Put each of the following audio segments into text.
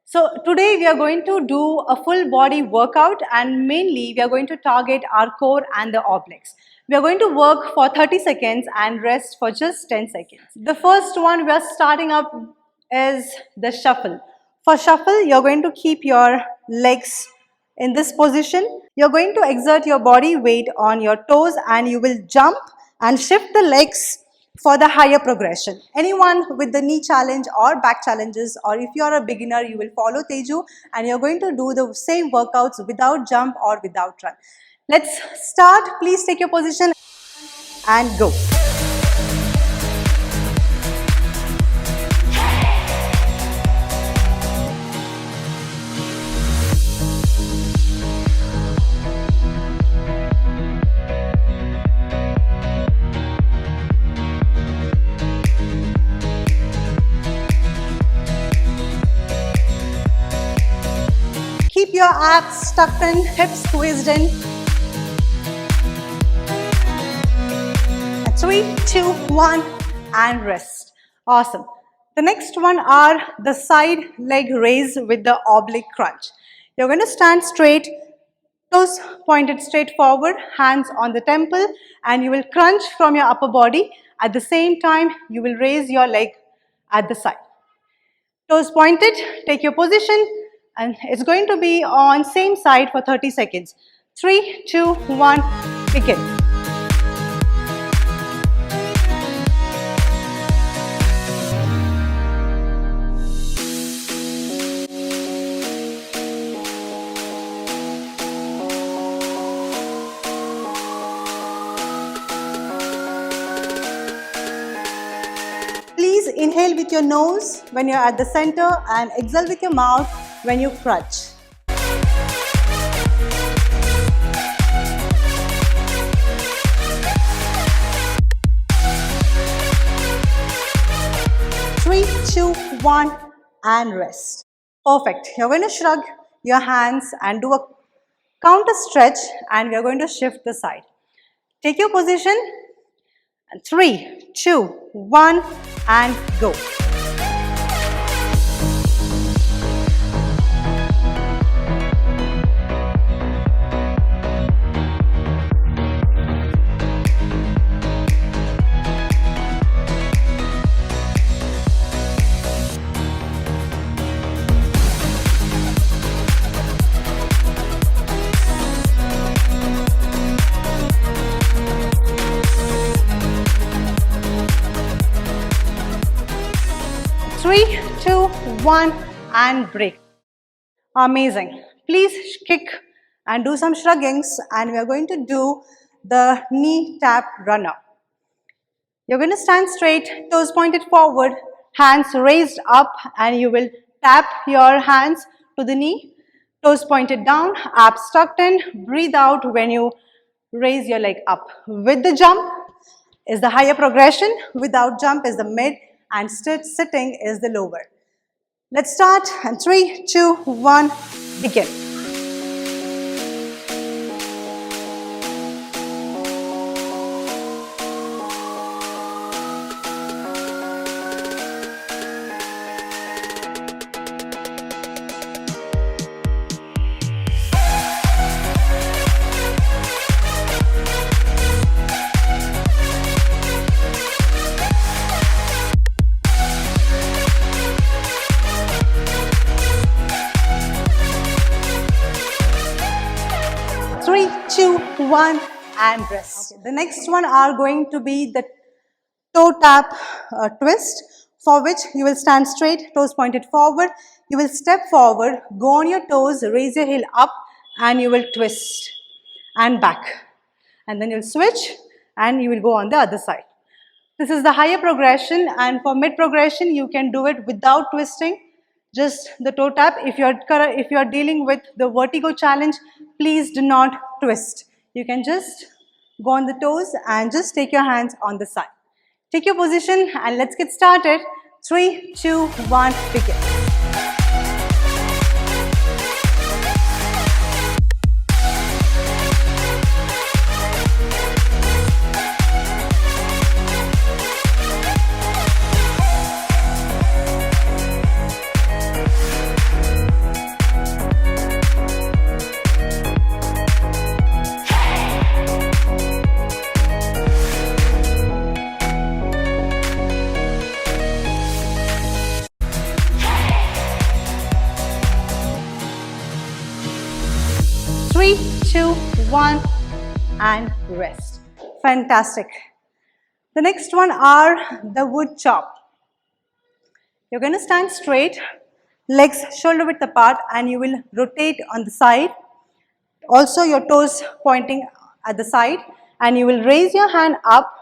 So today we are going to do a full body workout, and mainly we are going to target our core and the obliques. We are going to work for 30 seconds and rest for just 10 seconds. The first one we are starting up is the shuffle. For shuffle, you're going to keep your legs in this position. You're going to exert your body weight on your toes and you will jump and shift the legs for the higher progression. Anyone with the knee challenge or back challenges, or if you are a beginner, you will follow Teju and you're going to do the same workouts without jump or without run. Let's start. Please take your position and go. Keep your abs tucked in, hips squeezed in. 3, 2, 1 and rest. Awesome. The next one are the side leg raise with the oblique crunch. You're going to stand straight, toes pointed straight forward, hands on the temple, and you will crunch from your upper body. At the same time, you will raise your leg at the side. Toes pointed, take your position, and it's going to be on same side for 30 seconds. 3, 2, 1, begin. Please inhale with your nose when you're at the center and exhale with your mouth when you crunch. Three, two, one, and rest. Perfect. You're going to shrug your hands and do a counter stretch, and we're going to shift the side. Take your position. 3, 2, 1 and go. Three, 2, 1 and break. Amazing. Please kick and do some shruggings, and we are going to do the knee tap runner. You're going to stand straight, toes pointed forward, hands raised up, and you will tap your hands to the knee, toes pointed down, abs tucked in. Breathe out when you raise your leg up. With the jump is the higher progression, without jump is the mid, and sitting is the lower. Let's start, and 3, 2, 1, begin. Three, 2, 1 and rest. Okay. The next one are going to be the toe tap twist, for which you will stand straight, toes pointed forward. You will step forward, go on your toes, raise your heel up, and you will twist and back. And then you'll switch and you will go on the other side. This is the higher progression, and for mid progression you can do it without twisting, just the toe tap. If you're dealing with the vertigo challenge, please do not twist. You can just go on the toes and just take your hands on the side. Take your position and let's get started. 3, 2, 1, begin. 2, 1 and rest. Fantastic. The next one are the wood chop. You're going to stand straight, legs shoulder width apart, and you will rotate on the side. Also your toes pointing at the side, and you will raise your hand up,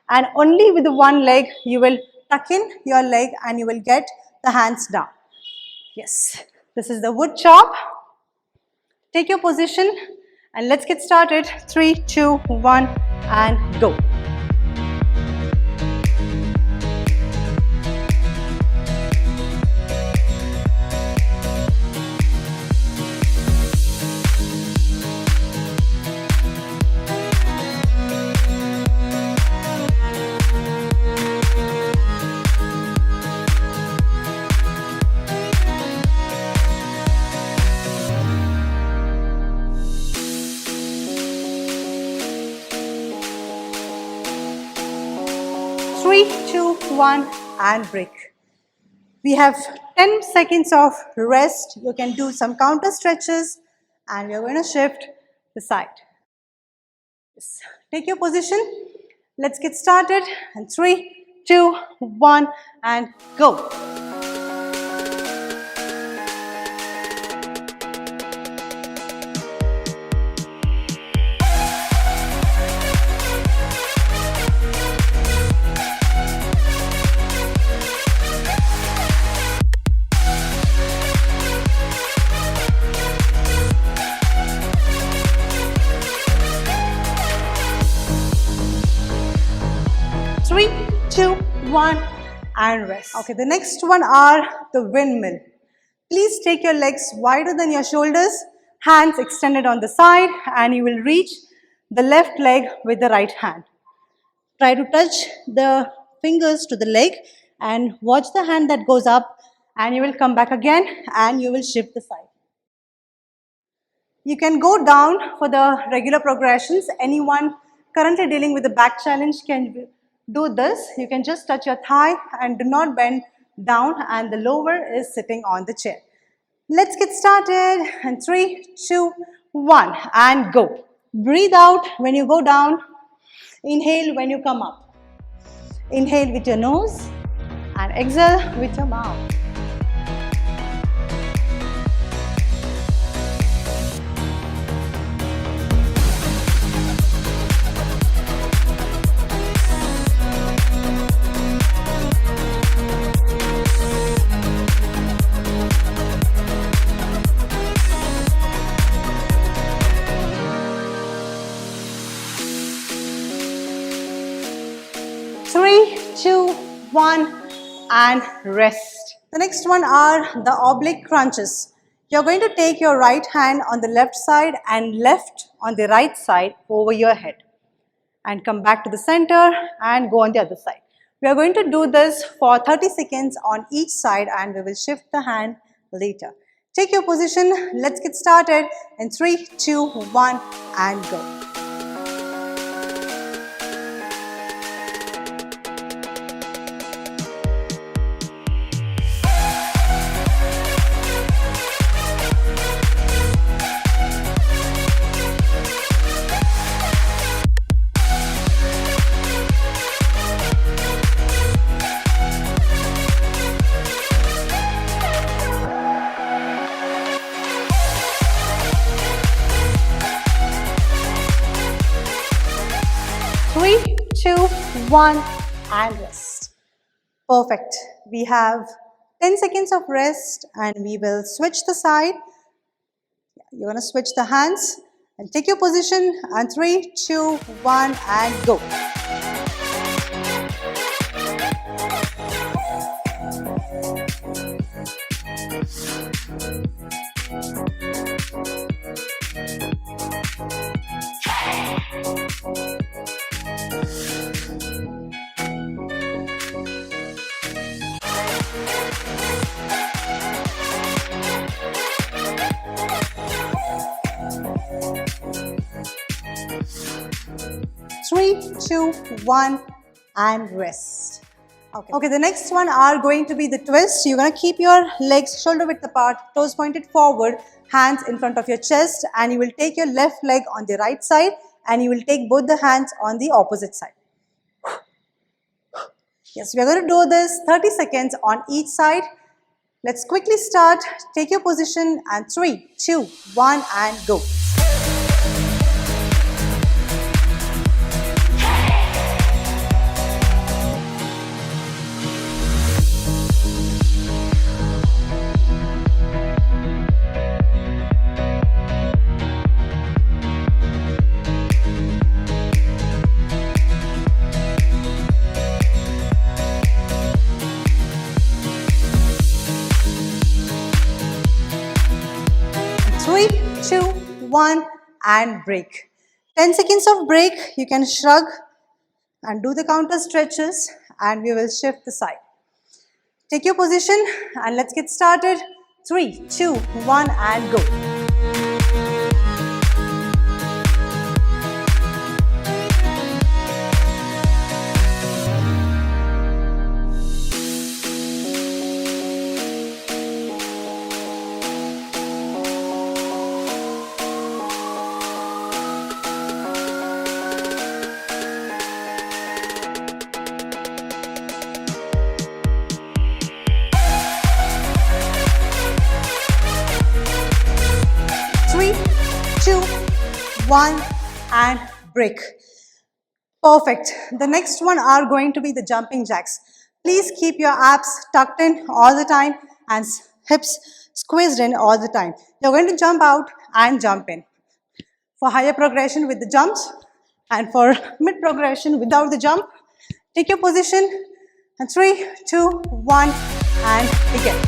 and only with the one leg you will tuck in your leg and you will get the hands down. Yes, this is the wood chop. Take your position and let's get started. 3, 2, 1 and go. 3, 2, 1 and break. We have 10 seconds of rest. You can do some counter stretches and we are going to shift the side. Yes. Take your position. Let's get started. And 3, 2, 1 and go. 3, 2, 1 and rest. Okay, the next one are the windmill. Please take your legs wider than your shoulders, hands extended on the side, and you will reach the left leg with the right hand. Try to touch the fingers to the leg and watch the hand that goes up, and you will come back again and you will shift the side. You can go down for the regular progressions. Anyone currently dealing with the back challenge can do this. You can just touch your thigh and do not bend down, and the lower is sitting on the chair. Let's get started. And 3, 2, 1 and go. Breathe out when you go down. Inhale when you come up. Inhale with your nose and exhale with your mouth. 3, 2, 1 and rest. The next one are the oblique crunches. You're going to take your right hand on the left side and left on the right side over your head. And come back to the center and go on the other side. We are going to do this for 30 seconds on each side, and we will shift the hand later. Take your position. Let's get started in 3, 2, 1 and go. 3, 2, 1 and rest. Perfect. We have 10 seconds of rest and we will switch the side. You're going to switch the hands and take your position and 3, 2, 1 and go. 3, 2, 1 and rest. Okay, the next one are going to be the twist. You're going to keep your legs shoulder width apart, toes pointed forward, hands in front of your chest, and you will take your left leg on the right side and you will take both the hands on the opposite side. Yes, we are going to do this 30 seconds on each side. Let's quickly start. Take your position and 3, 2, 1 and go. 3, 2, 1 and break. 10 seconds of break. You can shrug and do the counter stretches and we will shift the side. Take your position and let's get started. 3, 2, 1 and go. 3, 2, 1 and break. Perfect. The next one are going to be the jumping jacks. Please keep your abs tucked in all the time and hips squeezed in all the time. You're going to jump out and jump in. For higher progression with the jumps and for mid progression without the jump, take your position and 3, 2, 1 and begin.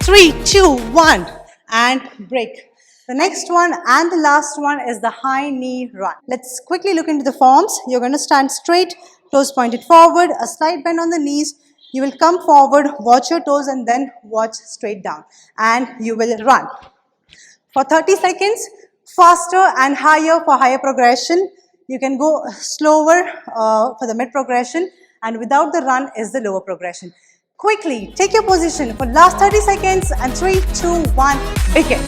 3, 2, 1 and break. The next one and the last one is the high knee run. Let's quickly look into the forms. You're going to stand straight, toes pointed forward, a slight bend on the knees. You will come forward, watch your toes and then watch straight down and you will run. For 30 seconds, faster and higher for higher progression. You can go slower for the mid progression and without the run is the lower progression. Quickly, take your position for last 30 seconds and 3, 2, 1, begin.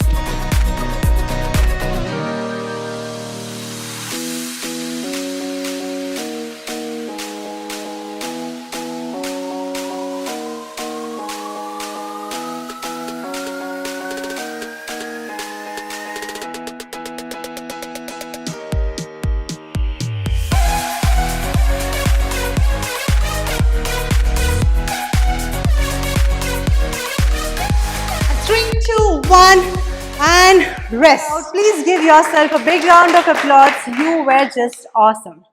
One and rest. Please give yourself a big round of applause. You were just awesome.